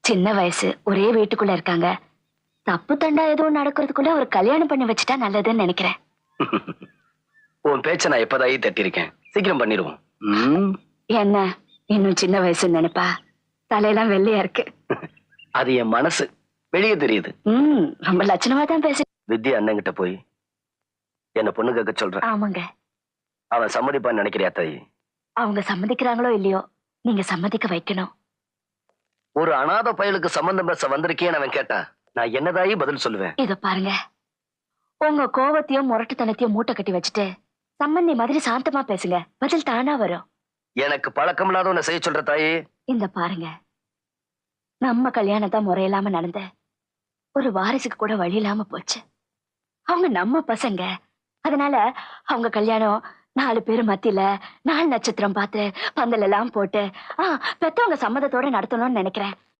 சின்ன வயசு ஒரே வீட்டுக்குள்ள இருக்காங்க. தப்பு தண்டா எதுவும் நடக்கிறதுக்குள்ள ஒரு கல்யாணம் பண்ணி வச்சுட்டா நல்லதுன்னு நினைக்கிறேன். உன் பேச்ச நான் எப்பதாயி தட்டிருக்கேன். சீக்கிரம் பண்ணிடுவோம். என்ன இன்னும் சின்ன வயசுன்னு நினைப்பா? தலையெல்லாம் வெள்ளையா இருக்கு. அது என் மனசு வெளியே தெரியுது. ரொம்ப லட்சணமா தான் பேச. வித்யா அண்ணங்கிட்ட போய் என்ன பொண்ணு கேட்க சொல்றேன். ஆமாங்க. அவன் சம்மதிப்பான்னு நினைக்கிறியா தாயி? அவங்க சம்மதிக்கிறாங்களோ இல்லையோ, நீங்க சம்மதிக்க வைக்கணும். ஒரு அநாத பயலுக்கு சம்பந்தம் பேச வந்திருக்கேன்னு அவன் கேட்டா நான் என்னதாயி பதில் சொல்லுவேன்? இத பாருங்க, உங்க கோவத்தையும் முரட்டுத்தனத்தையும் மூட்டை கட்டி வச்சுட்டு சம்பந்தி மாதிரி சாந்தமா பேசுங்க. பதில் தானா வரும். எனக்கு பழக்கம் இல்லாத உன்னை செய்ய சொல்ற தாயி. இந்த பாருங்க, நம்ம கல்யாணத்தான் முறையில்லாம நடந்த ஒரு வாரிசுக்கு கூட வழி இல்லாம போச்சு. அவங்க நம்ம பசங்க. அதனால அவங்க கல்யாணம் 4 பேர் மத்தியில 4 நட்சத்திரம் பார்த்து பந்தல் எல்லாம் போட்டு பெத்தவங்க சம்மதத்தோட நடத்தணும்னு நினைக்கிறேன்.